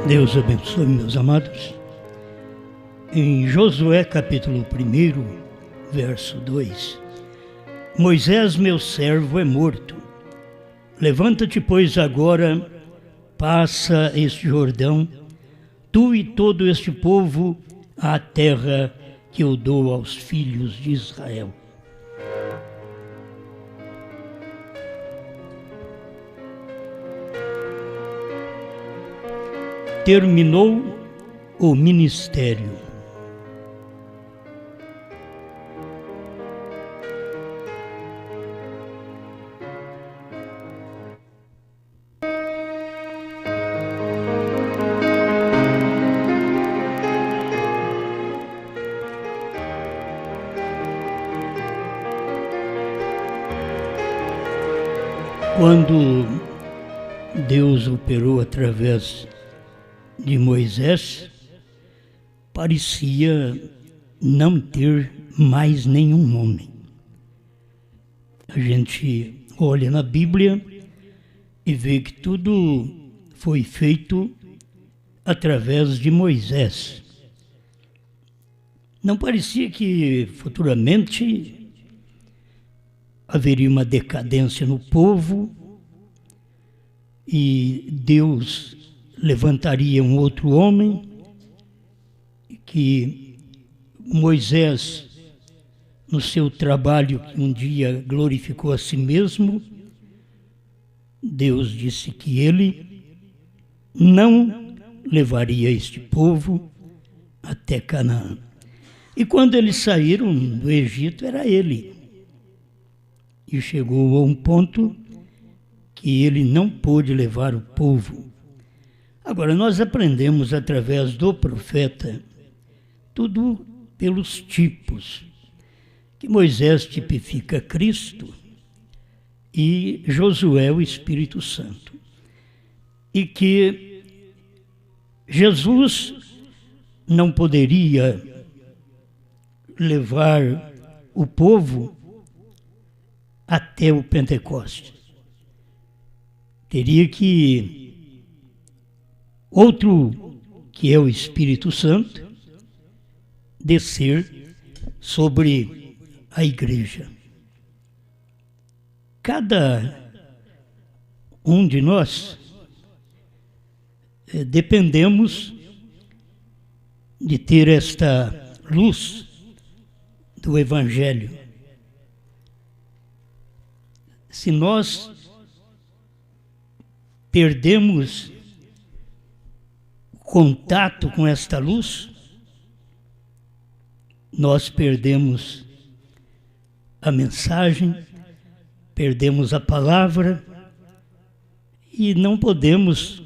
Deus abençoe, meus amados. Em Josué capítulo 1, verso 2, Moisés, meu servo, é morto. Levanta-te, pois, agora, passa este Jordão, tu e todo este povo, à terra que eu dou aos filhos de Israel. Terminou o ministério. Quando Deus operou através de Moisés, parecia não ter mais nenhum homem. A gente olha na Bíblia e vê que tudo foi feito através de Moisés. Não parecia que futuramente haveria uma decadência no povo e Deus levantaria um outro homem, que Moisés, no seu trabalho, que um dia glorificou a si mesmo, Deus disse que ele não levaria este povo até Canaã. E quando eles saíram do Egito, era ele. E chegou a um ponto que ele não pôde levar o povo. Agora, nós aprendemos através do profeta tudo pelos tipos, que Moisés tipifica Cristo e Josué o Espírito Santo. E que Jesus não poderia levar o povo até o Pentecostes. Teria que outro, que é o Espírito Santo, descer sobre a igreja. Cada um de nós dependemos de ter esta luz do Evangelho. Se nós perdemos contato com esta luz, nós perdemos a mensagem, perdemos a palavra e não podemos,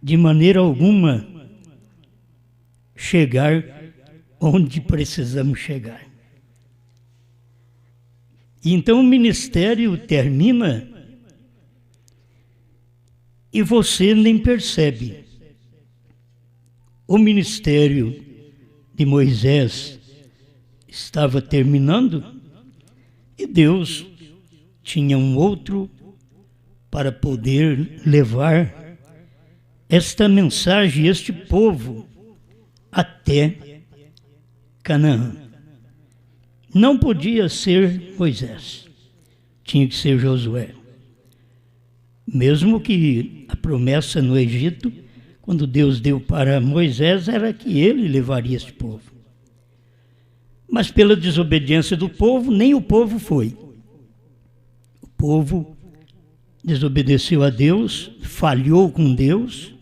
de maneira alguma, chegar onde precisamos chegar. Então o ministério termina e você nem percebe. O ministério de Moisés estava terminando e Deus tinha um outro para poder levar esta mensagem, este povo, até Canaã. Não podia ser Moisés, tinha que ser Josué. Mesmo que a promessa no Egito, quando Deus deu para Moisés, era que ele levaria este povo. Mas pela desobediência do povo, nem o povo foi. O povo desobedeceu a Deus, falhou com Deus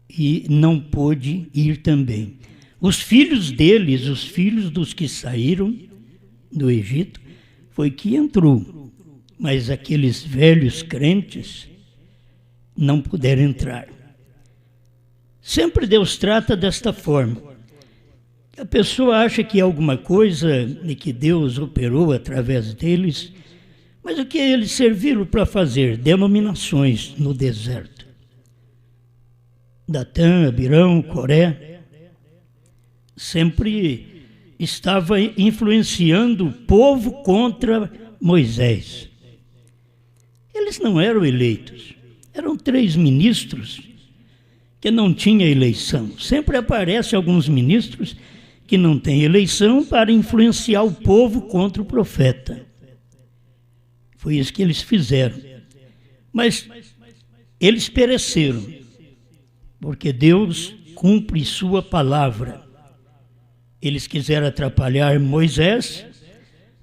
e não pôde ir também. Os filhos deles, os filhos dos que saíram do Egito, foi que entrou. Mas aqueles velhos crentes não puderam entrar. Sempre Deus trata desta forma. A pessoa acha que é alguma coisa de que Deus operou através deles, mas o que eles serviram para fazer? Denominações no deserto. Datã, Abirão, Coré, sempre estava influenciando o povo contra Moisés. Eles não eram eleitos, eram 3 ministros que não tinham eleição. Sempre aparecem alguns ministros que não têm eleição para influenciar o povo contra o profeta. Foi isso que eles fizeram. Mas eles pereceram, porque Deus cumpre sua palavra. Eles quiseram atrapalhar Moisés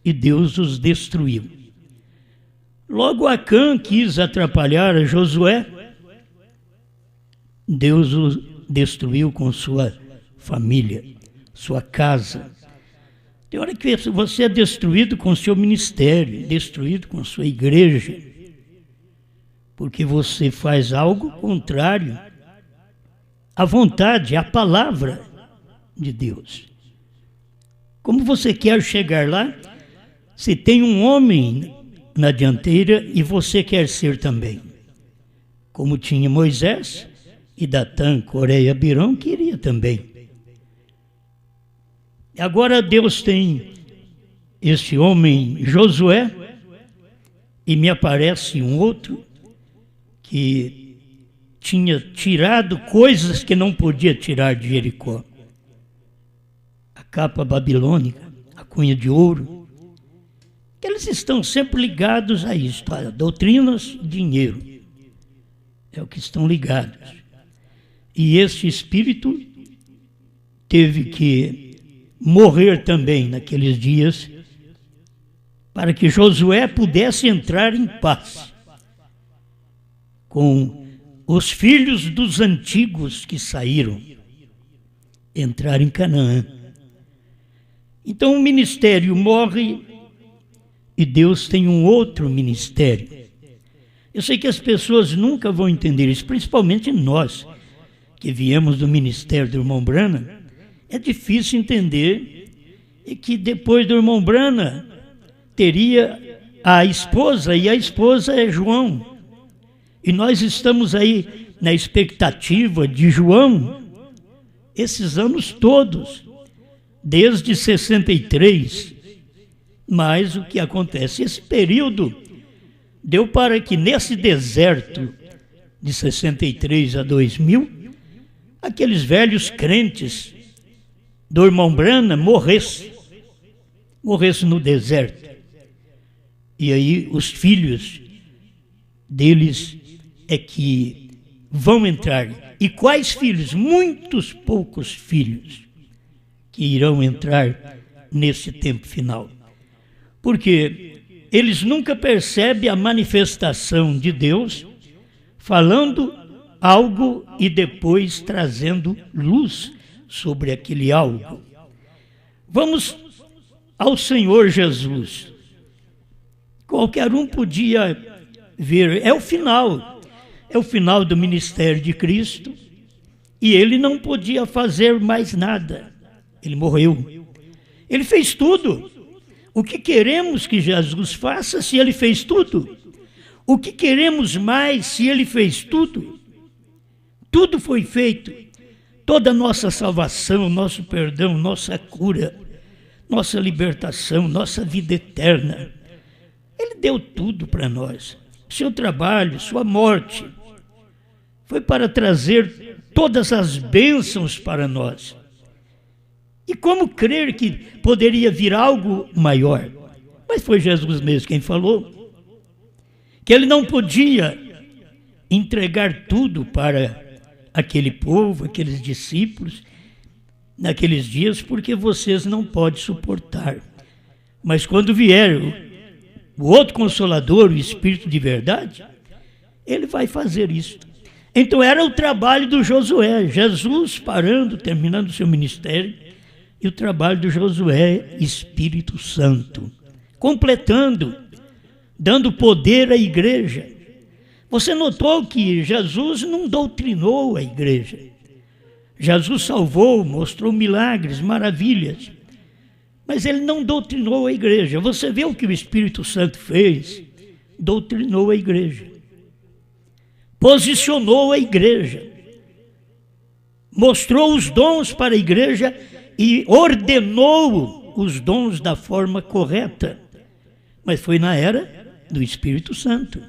e Deus os destruiu. Logo Acã quis atrapalhar Josué, Deus o destruiu com sua família, sua casa. Tem hora que você é destruído com seu ministério, destruído com sua igreja, porque você faz algo contrário à vontade, à palavra de Deus. Como você quer chegar lá, se tem um homem na dianteira e você quer ser também, como tinha Moisés, e Datã, Coré e Abirão queria também. Agora Deus tem este homem Josué, e me aparece um outro que tinha tirado coisas que não podia tirar de Jericó. A capa babilônica, a cunha de ouro, que eles estão sempre ligados a isso, a doutrinas, dinheiro. É o que estão ligados. E este espírito teve que morrer também naqueles dias para que Josué pudesse entrar em paz com os filhos dos antigos que saíram, entrar em Canaã. Então o ministério morre e Deus tem um outro ministério. Eu sei que as pessoas nunca vão entender isso, principalmente nós, que viemos do ministério do irmão Branham. É difícil entender que depois do irmão Branham teria a esposa, e a esposa é João. E nós estamos aí na expectativa de João esses anos todos, desde 63. Mas o que acontece? Esse período deu para que nesse deserto de 63 a 2000, aqueles velhos crentes do irmão Branham morressem no deserto. E aí os filhos deles é que vão entrar. E quais filhos? Muitos poucos filhos que irão entrar nesse tempo final. Porque eles nunca percebem a manifestação de Deus falando algo e depois trazendo luz sobre aquele algo. Vamos ao Senhor Jesus. Qualquer um podia ver, é o final do ministério de Cristo, e ele não podia fazer mais nada. Ele morreu. Ele fez tudo. O que queremos que Jesus faça se ele fez tudo? O que queremos mais se ele fez tudo? Tudo foi feito. Toda a nossa salvação, nosso perdão, nossa cura, nossa libertação, nossa vida eterna. Ele deu tudo para nós. Seu trabalho, sua morte, foi para trazer todas as bênçãos para nós. E como crer que poderia vir algo maior? Mas foi Jesus mesmo quem falou que ele não podia entregar tudo para aquele povo, aqueles discípulos, naqueles dias, porque vocês não podem suportar. Mas quando vier o outro Consolador, o Espírito de verdade, ele vai fazer isso. Então era o trabalho do Josué, Jesus parando, terminando o seu ministério, e o trabalho do Josué, Espírito Santo, completando, dando poder à igreja. Você notou que Jesus não doutrinou a igreja. Jesus salvou, mostrou milagres, maravilhas, mas ele não doutrinou a igreja. Você vê o que o Espírito Santo fez? Doutrinou a igreja, posicionou a igreja, mostrou os dons para a igreja e ordenou os dons da forma correta. Mas foi na era do Espírito Santo,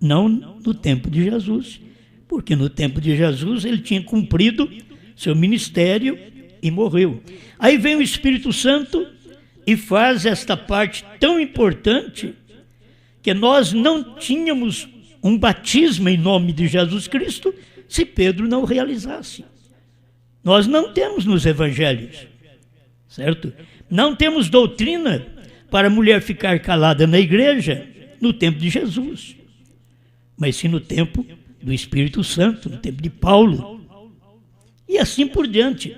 não no tempo de Jesus, porque no tempo de Jesus ele tinha cumprido seu ministério e morreu. Aí vem o Espírito Santo e faz esta parte tão importante que nós não tínhamos um batismo em nome de Jesus Cristo se Pedro não realizasse. Nós não temos nos evangelhos, certo? Não temos doutrina para a mulher ficar calada na igreja no tempo de Jesus, mas sim no tempo do Espírito Santo, no tempo de Paulo, e assim por diante.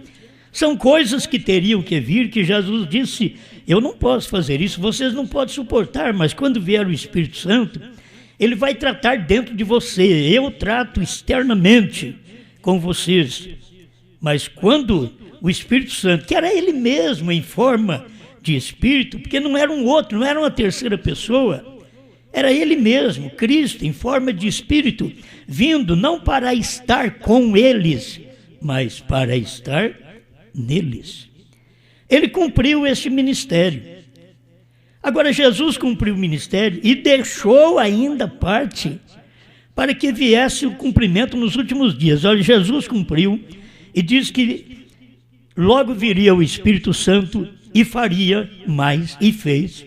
São coisas que teriam que vir, que Jesus disse, eu não posso fazer isso, vocês não podem suportar, mas quando vier o Espírito Santo, ele vai tratar dentro de você, eu trato externamente com vocês. Mas quando o Espírito Santo, que era ele mesmo em forma de Espírito, porque não era um outro, não era uma terceira pessoa, era ele mesmo, Cristo, em forma de Espírito, vindo não para estar com eles, mas para estar neles. Ele cumpriu esse ministério. Agora, Jesus cumpriu o ministério e deixou ainda parte para que viesse o cumprimento nos últimos dias. Olha, Jesus cumpriu e diz que logo viria o Espírito Santo e faria mais, e fez.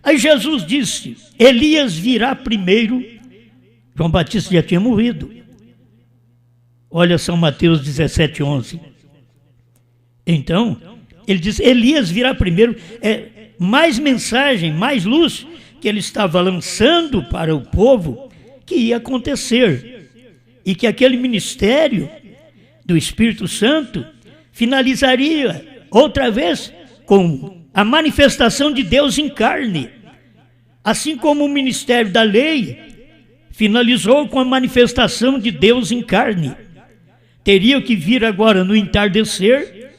Aí Jesus disse, Elias virá primeiro. João Batista já tinha morrido. Olha São Mateus 17:11. Então, ele diz, Elias virá primeiro. Mais mensagem, mais luz que ele estava lançando para o povo que ia acontecer. E que aquele ministério do Espírito Santo finalizaria outra vez com a manifestação de Deus em carne. Assim como o ministério da lei finalizou com a manifestação de Deus em carne. Teria que vir agora no entardecer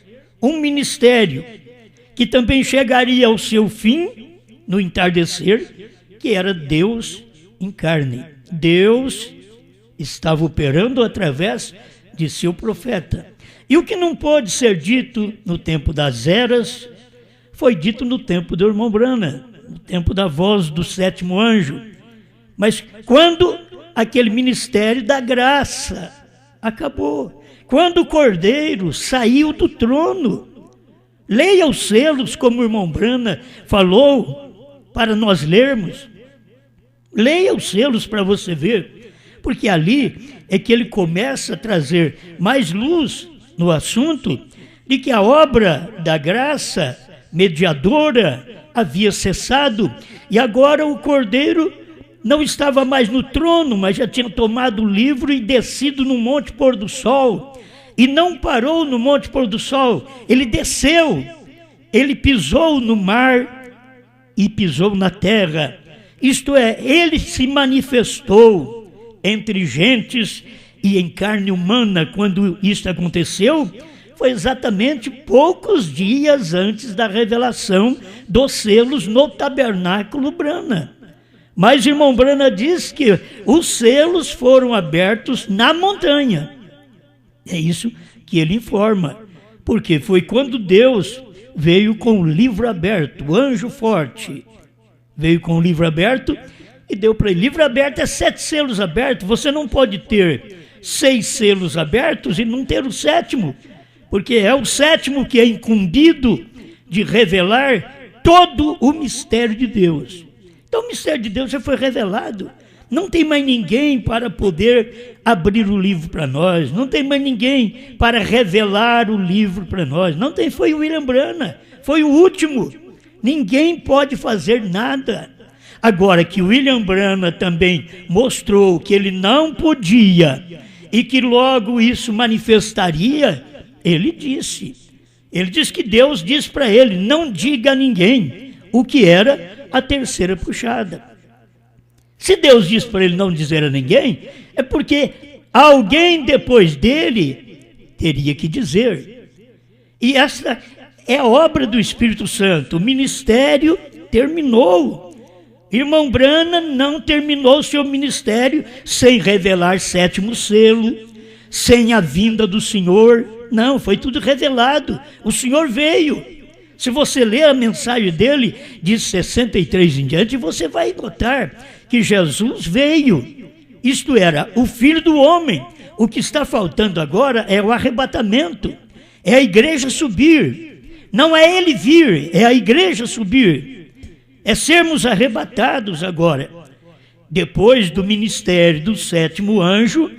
um ministério que também chegaria ao seu fim no entardecer, que era Deus em carne. Deus estava operando através de seu profeta. E o que não pôde ser dito no tempo das eras, foi dito no tempo do irmão Branham, no tempo da voz do sétimo anjo. Mas quando aquele ministério da graça acabou, quando o Cordeiro saiu do trono, leia os selos, como o irmão Branham falou para nós lermos. Leia os selos para você ver, porque ali é que ele começa a trazer mais luz no assunto de que a obra da graça mediadora havia cessado e agora o Cordeiro não estava mais no trono, mas já tinha tomado o livro e descido no Monte Pôr do Sol. E não parou no Monte Pôr do Sol, ele desceu, ele pisou no mar e pisou na terra. Isto é, ele se manifestou entre gentes e em carne humana. Quando isso aconteceu, foi exatamente poucos dias antes da revelação dos selos no tabernáculo Branham. Mas o irmão Branham diz que os selos foram abertos na montanha. É isso que ele informa, porque foi quando Deus veio com o livro aberto, o anjo forte veio com o livro aberto e deu para ele. Livro aberto é 7 selos abertos, você não pode ter 6 selos abertos e não ter o 7º, porque é o 7º que é incumbido de revelar todo o mistério de Deus. Então o mistério de Deus já foi revelado. Não tem mais ninguém para poder abrir o livro para nós. Não tem mais ninguém para revelar o livro para nós. Não tem, foi o William Branham. Foi o último. Ninguém pode fazer nada. Agora que o William Branham também mostrou que ele não podia e que logo isso manifestaria, ele disse. Ele disse que Deus disse para ele, não diga a ninguém o que era a terceira puxada. Se Deus diz para ele não dizer a ninguém, é porque alguém depois dele teria que dizer. E essa é a obra do Espírito Santo. O ministério terminou. Irmão Branham não terminou seu ministério sem revelar 7º selo, sem a vinda do Senhor. Não, foi tudo revelado. O Senhor veio. Se você ler a mensagem dele, de 63 em diante, você vai notar que Jesus veio. Isto era o Filho do Homem. O que está faltando agora é o arrebatamento, é a igreja subir. Não é ele vir, é a igreja subir. É sermos arrebatados agora. Depois do ministério do sétimo anjo,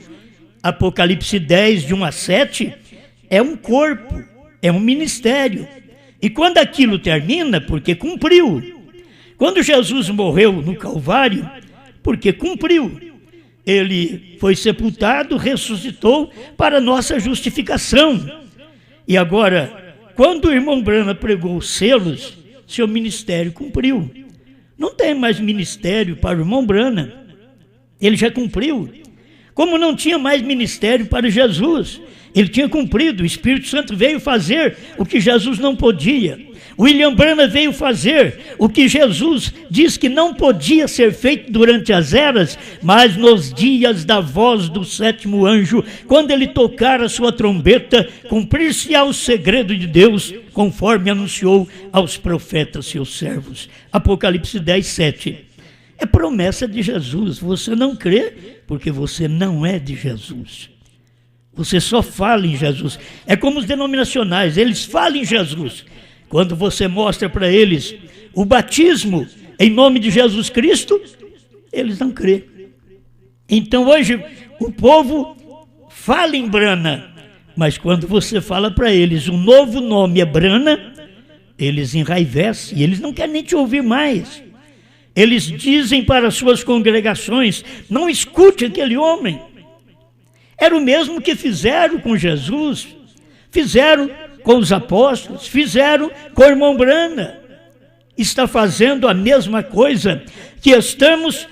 Apocalipse 10, de 1 a 7, é um corpo, é um ministério. E quando aquilo termina, porque cumpriu. Quando Jesus morreu no Calvário, porque cumpriu. Ele foi sepultado, ressuscitou para nossa justificação. E agora, quando o irmão Branham pregou os selos, seu ministério cumpriu. Não tem mais ministério para o irmão Branham. Ele já cumpriu. Como não tinha mais ministério para Jesus, ele tinha cumprido. O Espírito Santo veio fazer o que Jesus não podia. William Branham veio fazer o que Jesus diz que não podia ser feito durante as eras, mas nos dias da voz do sétimo anjo, quando ele tocar a sua trombeta, cumprir-se-á o segredo de Deus, conforme anunciou aos profetas seus servos. Apocalipse 10, 7. É promessa de Jesus. Você não crê porque você não é de Jesus. Você só fala em Jesus. É como os denominacionais, eles falam em Jesus. Quando você mostra para eles o batismo em nome de Jesus Cristo, eles não crêem. Então hoje o povo fala em Branham, mas quando você fala para eles o novo nome é Branham, eles enraivecem e eles não querem nem te ouvir mais. Eles dizem para suas congregações: não escute aquele homem. Era o mesmo que fizeram com Jesus, fizeram com os apóstolos, fizeram com o irmão Branham. Está fazendo a mesma coisa que estamos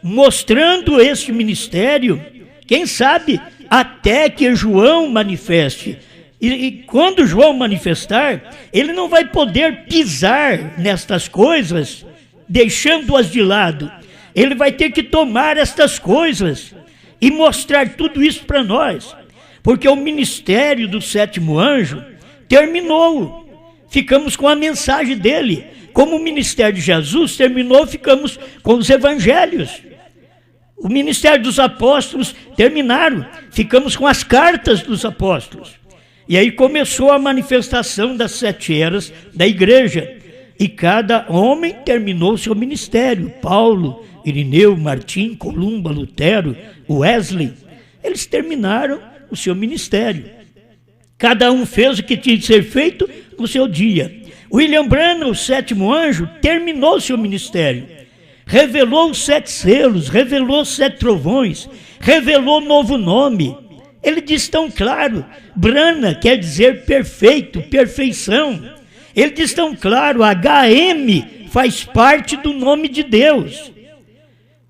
mostrando este ministério, quem sabe até que João manifeste. E quando João manifestar, ele não vai poder pisar nestas coisas, deixando-as de lado. Ele vai ter que tomar estas coisas e mostrar tudo isso para nós, porque o ministério do sétimo anjo terminou. Ficamos com a mensagem dele. Como o ministério de Jesus terminou, ficamos com os evangelhos. O ministério dos apóstolos terminaram, ficamos com as cartas dos apóstolos. E aí começou a manifestação das 7 eras da igreja. E cada homem terminou seu ministério. Paulo, Irineu, Martim, Columba, Lutero, Wesley, eles terminaram o seu ministério. Cada um fez o que tinha de ser feito no seu dia. William Branham, o sétimo anjo, terminou seu ministério. Revelou os 7 selos, revelou os 7 trovões, revelou novo nome. Ele diz tão claro, Branham quer dizer perfeito, perfeição. Ele diz tão claro, HM faz parte do nome de Deus.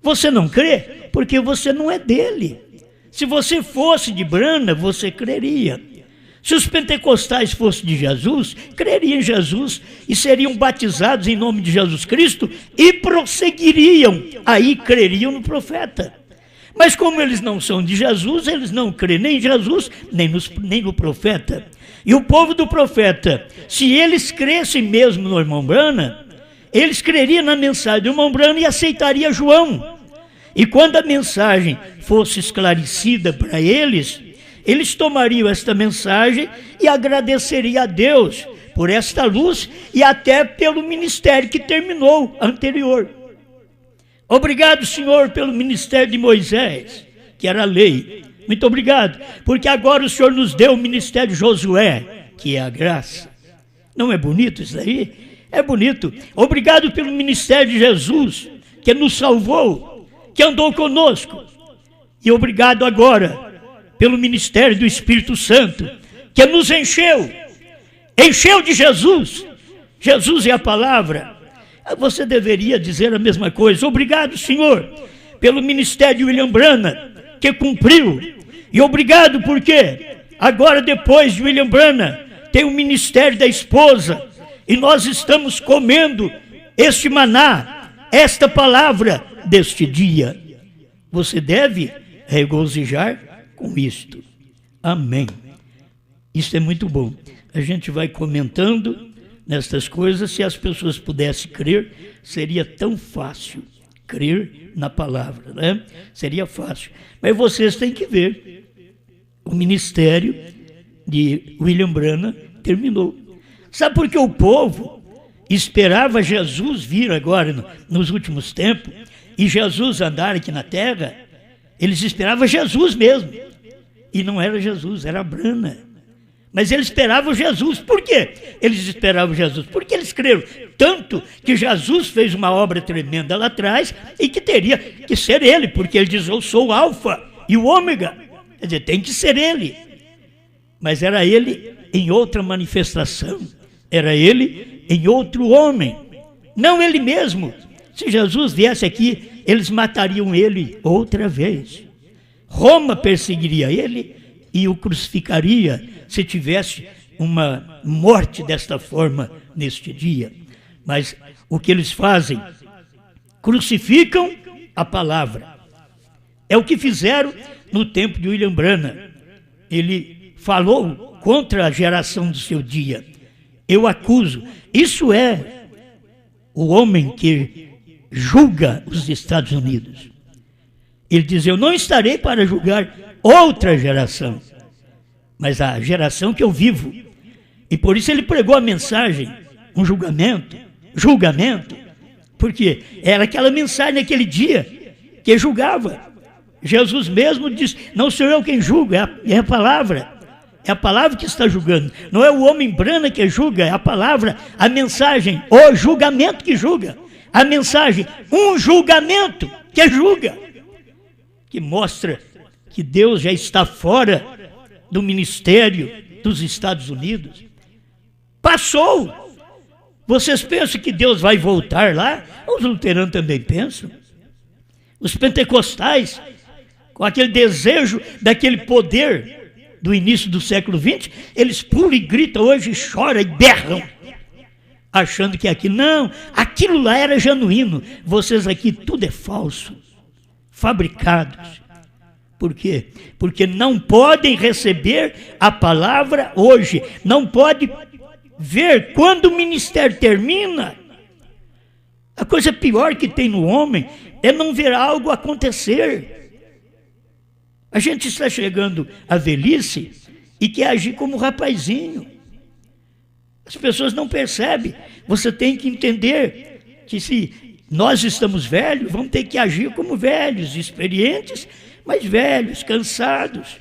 Você não crê? Porque você não é dele. Se você fosse de Branham, você creria. Se os pentecostais fossem de Jesus, creriam em Jesus e seriam batizados em nome de Jesus Cristo e prosseguiriam, aí creriam no profeta. Mas como eles não são de Jesus, eles não creem nem em Jesus, nem no profeta. E o povo do profeta, se eles crescem mesmo no irmão Branham, eles creriam na mensagem do irmão Branham e aceitariam João. E quando a mensagem fosse esclarecida para eles, eles tomariam esta mensagem e agradeceriam a Deus por esta luz e até pelo ministério que terminou anterior. Obrigado, Senhor, pelo ministério de Moisés, que era a lei. Muito obrigado, porque agora o Senhor nos deu o ministério de Josué, que é a graça. Não é bonito isso aí? É bonito. Obrigado pelo ministério de Jesus, que nos salvou, que andou conosco. E obrigado agora pelo ministério do Espírito Santo, que nos encheu de Jesus. Jesus é a palavra. Você deveria dizer a mesma coisa. Obrigado, Senhor, pelo ministério de William Branham, que cumpriu. E obrigado porque agora, depois de William Branham, tem o ministério da esposa, e nós estamos comendo este maná, esta palavra deste dia. Você deve regozijar com isto. Amém. Isso é muito bom. A gente vai comentando nestas coisas. Se as pessoas pudessem crer, seria tão fácil. crer na palavra, né? Seria fácil. Mas vocês têm que ver, o ministério de William Branham terminou. Sabe por que o povo esperava Jesus vir agora nos últimos tempos e Jesus andar aqui na terra? Eles esperavam Jesus mesmo. E não era Jesus, era Branham. Mas eles esperavam Jesus. Por quê? Eles esperavam Jesus porque eles creram tanto que Jesus fez uma obra tremenda lá atrás e que teria que ser ele, porque ele diz: eu sou o Alfa e o Ômega. Quer dizer, tem que ser ele. Mas era ele em outra manifestação. Era ele em outro homem. Não ele mesmo. Se Jesus viesse aqui, eles matariam ele outra vez. Roma perseguiria ele e o crucificaria se tivesse uma morte desta forma neste dia. Mas o que eles fazem? Crucificam a palavra. É o que fizeram no tempo de William Branham. Ele falou contra a geração do seu dia. Eu acuso. Isso é o homem que julga os Estados Unidos. Ele diz: eu não estarei para julgar outra geração, mas a geração que eu vivo. E por isso ele pregou a mensagem, um julgamento, porque era aquela mensagem naquele dia que julgava. Jesus mesmo diz: não sou eu quem julga, é a palavra. É a palavra que está julgando. Não é o homem Branham que julga, é a palavra, a mensagem, o julgamento que julga. A mensagem, um julgamento que julga. Que mostra que Deus já está fora do ministério dos Estados Unidos. Passou. Vocês pensam que Deus vai voltar lá? Os luteranos também pensam. Os pentecostais, com aquele desejo daquele poder do início do século XX, eles pulam e gritam hoje, choram e berram, achando que aquilo lá era genuíno. Vocês aqui tudo é falso, fabricados. Por quê? Porque não podem receber a palavra hoje, não pode ver quando o ministério termina. A coisa pior que tem no homem é não ver algo acontecer. A gente está chegando à velhice e quer agir como rapazinho. As pessoas não percebem. Você tem que entender que se nós estamos velhos, vamos ter que agir como velhos, experientes, mas velhos, cansados.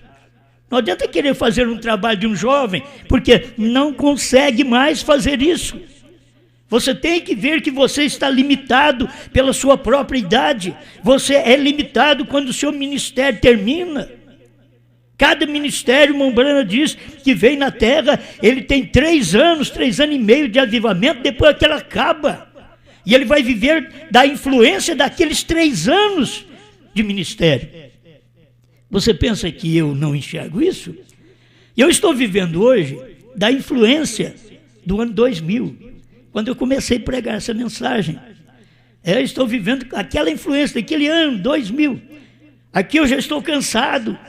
Não adianta querer fazer um trabalho de um jovem, porque não consegue mais fazer isso. Você tem que ver que você está limitado pela sua própria idade. Você é limitado quando o seu ministério termina. Cada ministério, irmão Branham diz, que vem na terra, ele tem 3 anos e meio de avivamento, depois aquela acaba. E ele vai viver da influência daqueles 3 anos de ministério. Você pensa que eu não enxergo isso? Eu estou vivendo hoje da influência do ano 2000. Quando eu comecei a pregar essa mensagem, eu estou vivendo aquela influência daquele ano, 2000. Aqui eu já estou cansado,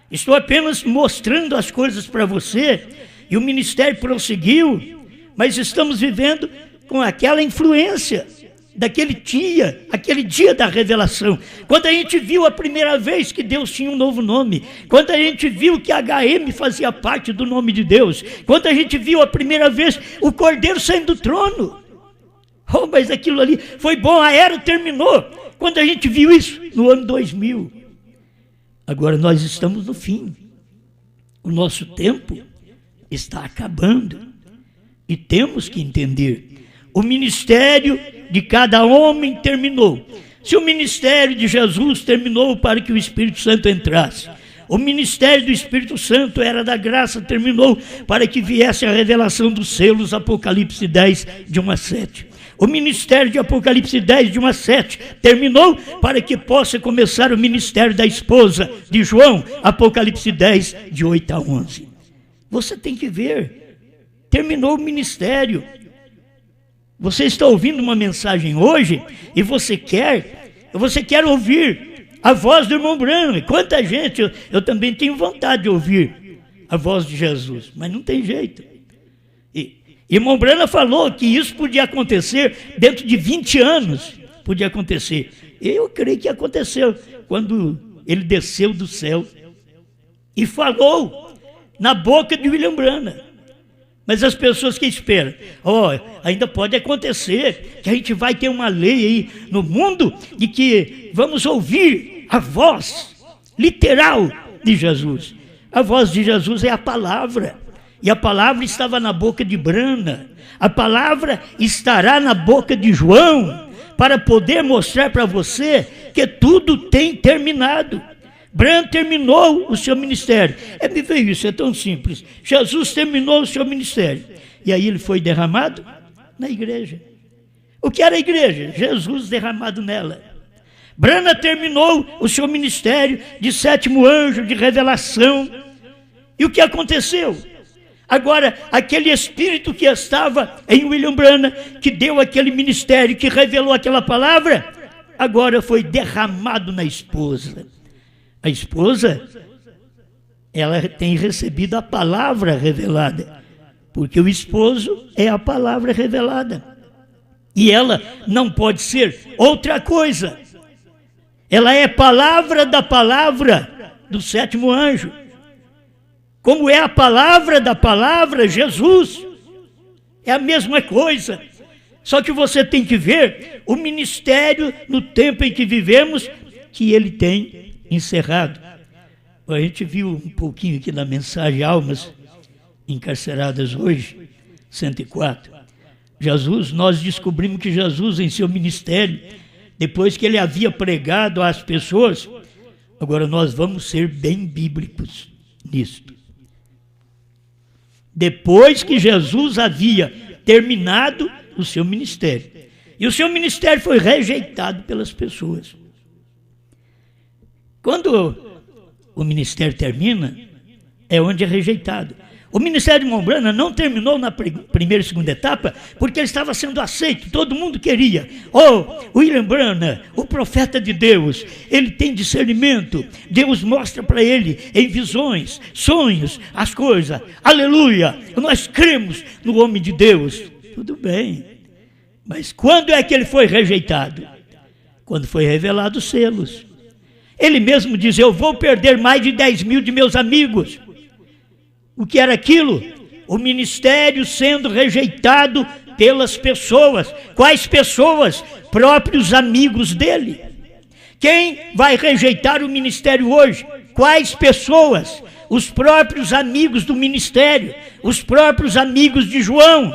estou apenas mostrando as coisas para você, e o ministério prosseguiu, mas estamos vivendo com aquela influência daquele dia, aquele dia da revelação. Quando a gente viu a primeira vez que Deus tinha um novo nome, quando a gente viu que HM fazia parte do nome de Deus, quando a gente viu a primeira vez o Cordeiro saindo do trono. Oh, mas aquilo ali foi bom, a era terminou. Quando a gente viu isso no ano 2000. Agora nós estamos no fim. O nosso tempo está acabando. E temos que entender. O ministério de cada homem terminou. Se o ministério de Jesus terminou para que o Espírito Santo entrasse, o ministério do Espírito Santo era da graça, terminou para que viesse a revelação dos selos, Apocalipse 10, de 1 a 7. O ministério de Apocalipse 10, de 1 a 7, terminou para que possa começar o ministério da esposa de João, Apocalipse 10, de 8 a 11. Você tem que ver, terminou o ministério. Você está ouvindo uma mensagem hoje e você quer ouvir a voz do irmão Branham. Quanta gente, eu também tenho vontade de ouvir a voz de Jesus, mas não tem jeito. E irmão Branham falou que isso podia acontecer dentro de 20 anos, podia acontecer. Eu creio que aconteceu quando ele desceu do céu e falou na boca de William Branham. Mas as pessoas que esperam, ainda pode acontecer que a gente vai ter uma lei aí no mundo de que vamos ouvir a voz literal de Jesus. A voz de Jesus é a palavra, e a palavra estava na boca de Branham. A palavra estará na boca de João, para poder mostrar para você que tudo tem terminado. Branham terminou o seu ministério. Me veio isso, é tão simples. Jesus terminou o seu ministério. E aí ele foi derramado na igreja. O que era a igreja? Jesus derramado nela. Branham terminou o seu ministério de sétimo anjo, de revelação. E o que aconteceu? Agora, aquele espírito que estava em William Branham, que deu aquele ministério, que revelou aquela palavra, agora foi derramado na esposa. A esposa, ela tem recebido a palavra revelada, porque o esposo é a palavra revelada. E ela não pode ser outra coisa. Ela é palavra da palavra do sétimo anjo. Como é a palavra da palavra, Jesus. É a mesma coisa. Só que você tem que ver o ministério no tempo em que vivemos, que ele tem encerrado. A gente viu um pouquinho aqui na mensagem Almas Encarceradas hoje, 104. Jesus, nós descobrimos que Jesus em seu ministério, depois que ele havia pregado às pessoas, agora nós vamos ser bem bíblicos nisto. Depois que Jesus havia terminado o seu ministério, e o seu ministério foi rejeitado pelas pessoas. Quando o ministério termina, é onde é rejeitado. O ministério de William Branham não terminou na primeira e segunda etapa, porque ele estava sendo aceito, todo mundo queria. William Branham, o profeta de Deus, ele tem discernimento, Deus mostra para ele em visões, sonhos, as coisas, aleluia, nós cremos no homem de Deus. Tudo bem, mas quando é que ele foi rejeitado? Quando foi revelado os selos. Ele mesmo diz, eu vou perder mais de 10 mil de meus amigos. O que era aquilo? O ministério sendo rejeitado pelas pessoas. Quais pessoas? Próprios amigos dele. Quem vai rejeitar o ministério hoje? Quais pessoas? Os próprios amigos do ministério, os próprios amigos de João,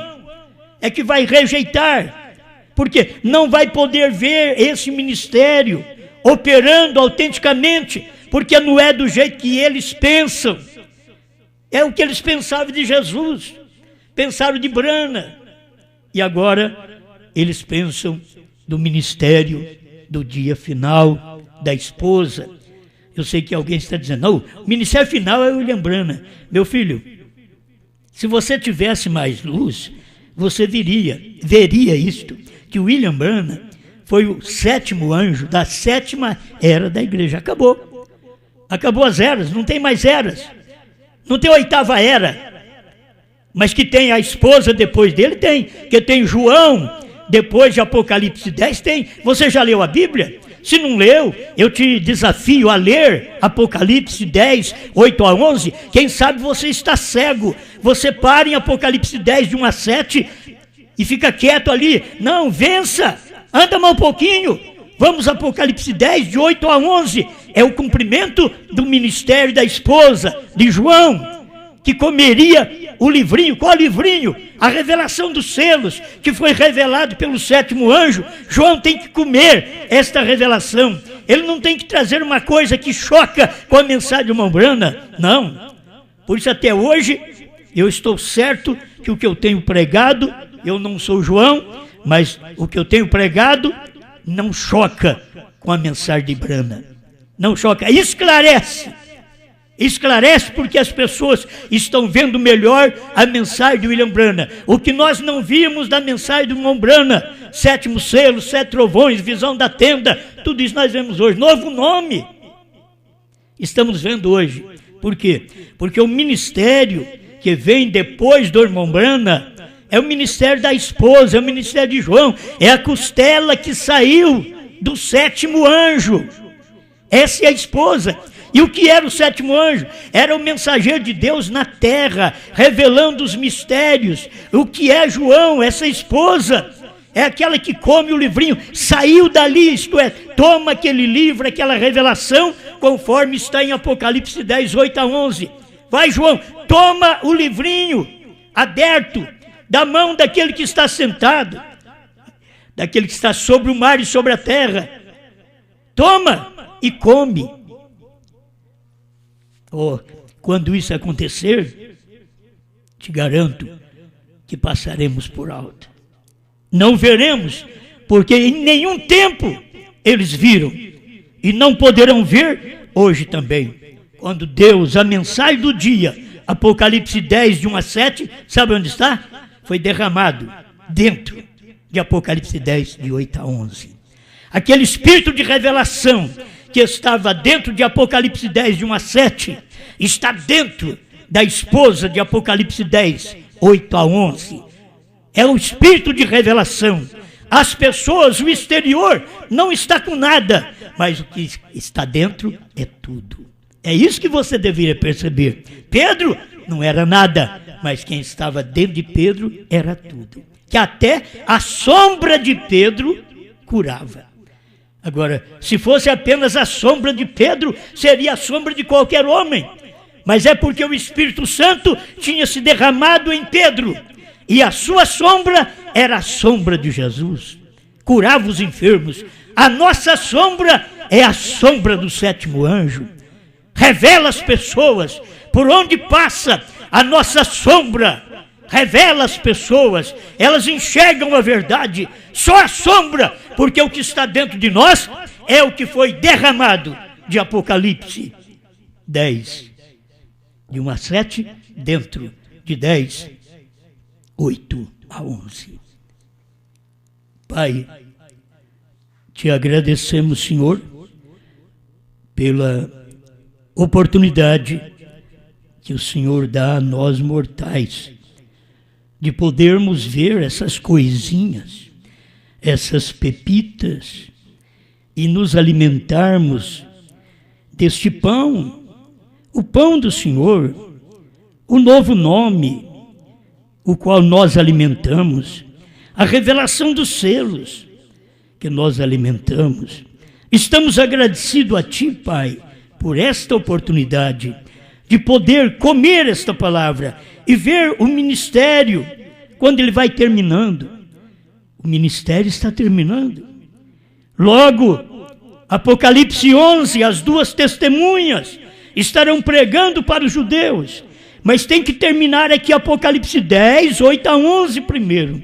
é que vai rejeitar, porque não vai poder ver esse ministério operando autenticamente, porque não é do jeito que eles pensam. É o que eles pensavam de Jesus, pensaram de Branham, e agora eles pensam do ministério do dia final da esposa. Eu sei que alguém está dizendo, não, o ministério final é o William Branham. Meu filho, se você tivesse mais luz, você veria isto, que o William Branham foi o sétimo anjo da sétima era da igreja. Acabou as eras, não tem mais eras. Não tem oitava era, mas que tem a esposa depois dele, tem. Que tem João, depois de Apocalipse 10, tem. Você já leu a Bíblia? Se não leu, eu te desafio a ler Apocalipse 10, 8 a 11. Quem sabe você está cego. Você para em Apocalipse 10, de 1 a 7, e fica quieto ali. Não, vença, anda mais um pouquinho. Vamos Apocalipse 10, de 8 a 11. É o cumprimento do ministério da esposa de João, que comeria o livrinho. Qual livrinho? A revelação dos selos, que foi revelado pelo sétimo anjo. João tem que comer esta revelação. Ele não tem que trazer uma coisa que choca com a mensagem de William Branham. Não. Por isso até hoje eu estou certo que o que eu tenho pregado, eu não sou João, mas o que eu tenho pregado não choca com a mensagem de Branham. Não choca, esclarece porque as pessoas estão vendo melhor a mensagem de William Branham. O que nós não vimos da mensagem de William Branham, sétimo selo, 7 trovões, visão da tenda, tudo isso nós vemos hoje. Novo nome estamos vendo hoje. Por quê? Porque o ministério que vem depois do irmão Branham é o ministério da esposa, é o ministério de João, é a costela que saiu do sétimo anjo. Essa é a esposa. E o que era o sétimo anjo? Era o mensageiro de Deus na terra, revelando os mistérios. O que é João? Essa esposa é aquela que come o livrinho, saiu dali, isto é, toma aquele livro, aquela revelação, conforme está em Apocalipse 10, 8 a 11. Vai, João, toma o livrinho aberto da mão daquele que está sentado, daquele que está sobre o mar e sobre a terra. Toma e come. Oh, quando isso acontecer, te garanto que passaremos por alto. Não veremos, porque em nenhum tempo eles viram, e não poderão ver hoje também. Quando Deus, a mensagem do dia, Apocalipse 10, de 1 a 7, sabe onde está? Foi derramado dentro de Apocalipse 10, de 8 a 11. Aquele espírito de revelação que estava dentro de Apocalipse 10, de 1 a 7, está dentro da esposa de Apocalipse 10, 8 a 11. É o espírito de revelação. As pessoas, o exterior, não está com nada, mas o que está dentro é tudo. É isso que você deveria perceber. Pedro não era nada, mas quem estava dentro de Pedro era tudo. Que até a sombra de Pedro curava. Agora, se fosse apenas a sombra de Pedro, seria a sombra de qualquer homem. Mas é porque o Espírito Santo tinha se derramado em Pedro. E a sua sombra era a sombra de Jesus. Curava os enfermos. A nossa sombra é a sombra do sétimo anjo. Revela as pessoas. Por onde passa, a nossa sombra revela as pessoas. Elas enxergam a verdade. Só a sombra, porque o que está dentro de nós é o que foi derramado de Apocalipse 10, de 1 a 7, dentro de 10, 8 a 11. Pai, te agradecemos, Senhor, pela oportunidade que o Senhor dá a nós mortais, de podermos ver essas coisinhas, essas pepitas, e nos alimentarmos deste pão, o pão do Senhor, o novo nome, o qual nós alimentamos, a revelação dos selos que nós alimentamos. Estamos agradecidos a Ti, Pai, por esta oportunidade de poder comer esta palavra e ver o ministério quando ele vai terminando. O ministério está terminando. Logo, Apocalipse 11, as duas testemunhas estarão pregando para os judeus. Mas tem que terminar aqui Apocalipse 10, 8 a 11 primeiro.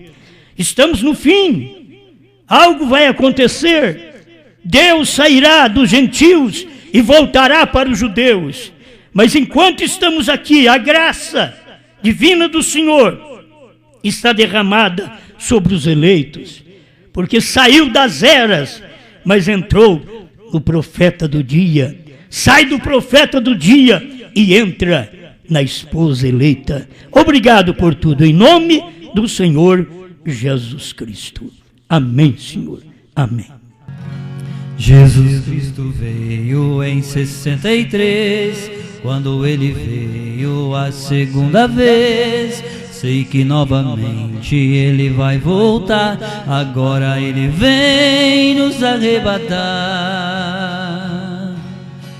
Estamos no fim. Algo vai acontecer. Deus sairá dos gentios e voltará para os judeus. Mas enquanto estamos aqui, a graça divina do Senhor está derramada sobre os eleitos. Porque saiu das eras, mas entrou no profeta do dia. Sai do profeta do dia e entra na esposa eleita. Obrigado por tudo, em nome do Senhor Jesus Cristo. Amém, Senhor. Amém. Jesus Cristo veio em 63, quando ele veio a segunda vez. Sei que novamente ele vai voltar, agora ele vem nos arrebatar.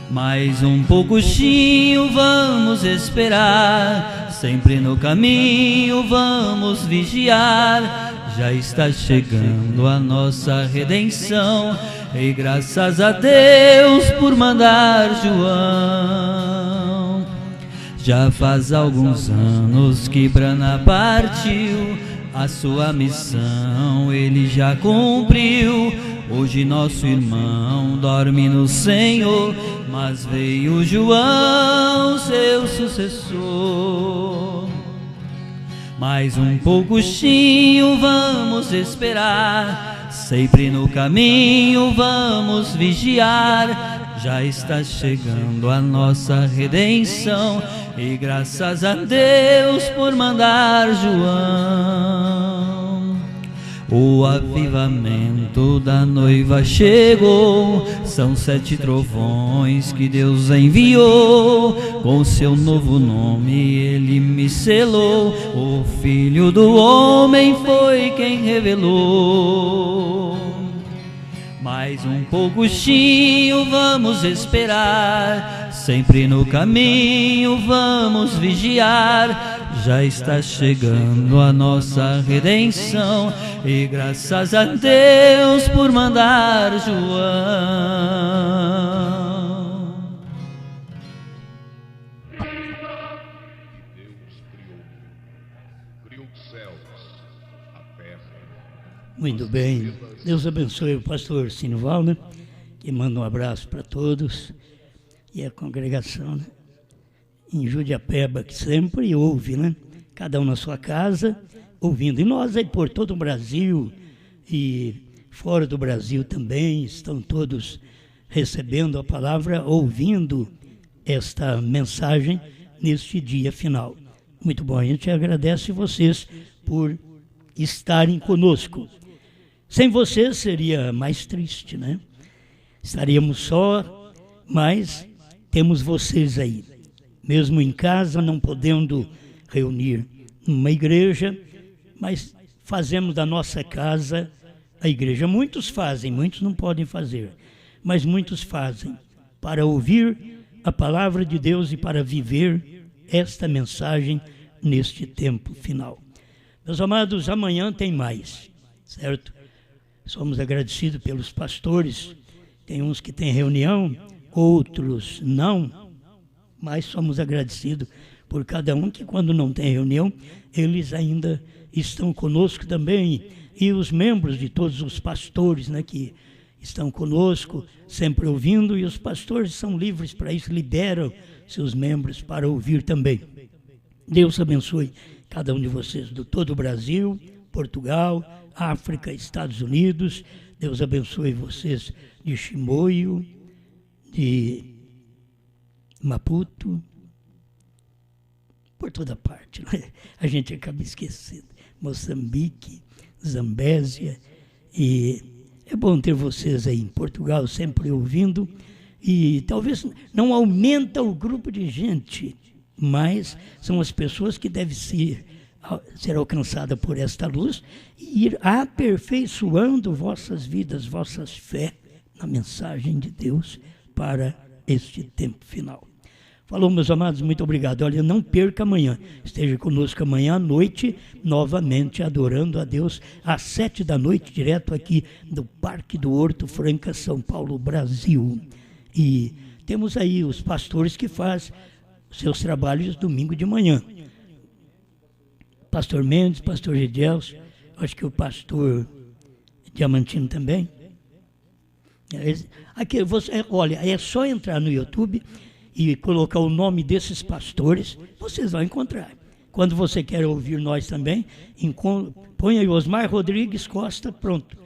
Mais um pouquinho vamos esperar, sempre no caminho vamos vigiar. Já está chegando a nossa redenção, e graças a Deus por mandar João. Já faz alguns anos que Brana partiu, a sua missão ele já cumpriu. Hoje nosso irmão dorme no Senhor, mas veio João, seu sucessor. Mais um pouquinho vamos esperar, sempre no caminho vamos vigiar. Já está chegando a nossa redenção, e graças a Deus por mandar João. O avivamento da noiva chegou, são 7 trovões que Deus enviou, com seu novo nome ele me selou, o Filho do Homem foi quem revelou. Mais um pouquinho vamos esperar, sempre no caminho vamos vigiar, já está chegando a nossa redenção, e graças a Deus por mandar João. Deus criou os céus, a terra. Muito bem. Deus abençoe o pastor Sinival, né? Que manda um abraço para todos. E a congregação, né? Em Judiapeba, que sempre ouve, né? Cada um na sua casa, ouvindo. E nós aí por todo o Brasil e fora do Brasil também, estão todos recebendo a palavra, ouvindo esta mensagem neste dia final. Muito bom, a gente agradece vocês por estarem conosco. Sem vocês seria mais triste, né? Estaríamos só, mas temos vocês aí. Mesmo em casa, não podendo reunir numa igreja, mas fazemos da nossa casa a igreja. Muitos fazem, muitos não podem fazer, mas muitos fazem para ouvir a palavra de Deus e para viver esta mensagem neste tempo final. Meus amados, amanhã tem mais, certo? Somos agradecidos pelos pastores, tem uns que têm reunião, outros não, mas somos agradecidos por cada um que quando não tem reunião, eles ainda estão conosco também, e os membros de todos os pastores, né, que estão conosco, sempre ouvindo, e os pastores são livres para isso, liberam seus membros para ouvir também. Deus abençoe cada um de vocês, do todo o Brasil, Portugal, África, Estados Unidos. Deus abençoe vocês de Chimoio, de Maputo, por toda parte, né? A gente acaba esquecendo. Moçambique, Zambésia, e é bom ter vocês aí em Portugal sempre ouvindo, e talvez não aumenta o grupo de gente, mas são as pessoas que devem ser alcançadas por esta luz e ir aperfeiçoando vossas vidas, vossas fé na mensagem de Deus para este tempo final. Falou, meus amados, muito obrigado. Olha, não perca amanhã. Esteja conosco amanhã à noite, novamente adorando a Deus, às 7 da noite, direto aqui do Parque do Horto Franca, São Paulo, Brasil. E temos aí os pastores que fazem seus trabalhos domingo de manhã. Pastor Mendes, pastor Gedelso, acho que o pastor Diamantino também. Aqui, olha, é só entrar no YouTube e colocar o nome desses pastores, vocês vão encontrar. Quando você quer ouvir nós também, põe aí Osmar Rodrigues Costa, pronto.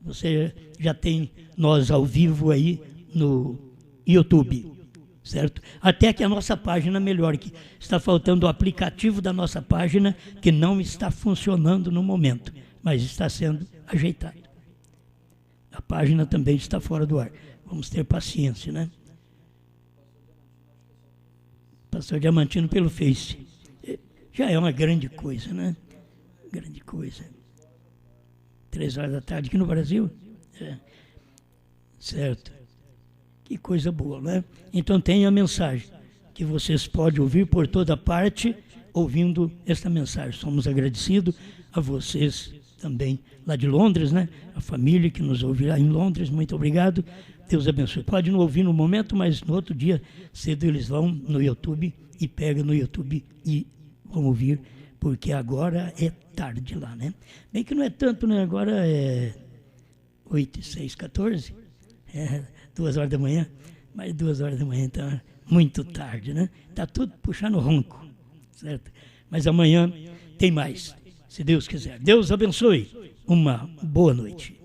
Você já tem nós ao vivo aí no YouTube, certo? Até que a nossa página melhore, que está faltando o aplicativo da nossa página, que não está funcionando no momento, mas está sendo ajeitado. A página também está fora do ar. Vamos ter paciência, né? Pastor Diamantino pelo Face. Já é uma grande coisa, né? Grande coisa. 3 horas da tarde aqui no Brasil. É. Certo. Que coisa boa, né? Então tem a mensagem que vocês podem ouvir por toda parte, ouvindo esta mensagem. Somos agradecidos a vocês também lá de Londres, né? A família que nos ouve lá em Londres, muito obrigado. Deus abençoe. Pode não ouvir no momento, mas no outro dia cedo eles vão no YouTube e pegam no YouTube e vão ouvir, porque agora é tarde lá, né? Bem que não é tanto, né? Agora é 8, 6, 14, 2 horas da manhã, mas 2 horas da manhã, então é muito tarde, né? Está tudo puxando ronco, certo? Mas amanhã tem mais, se Deus quiser. Deus abençoe. Uma boa noite.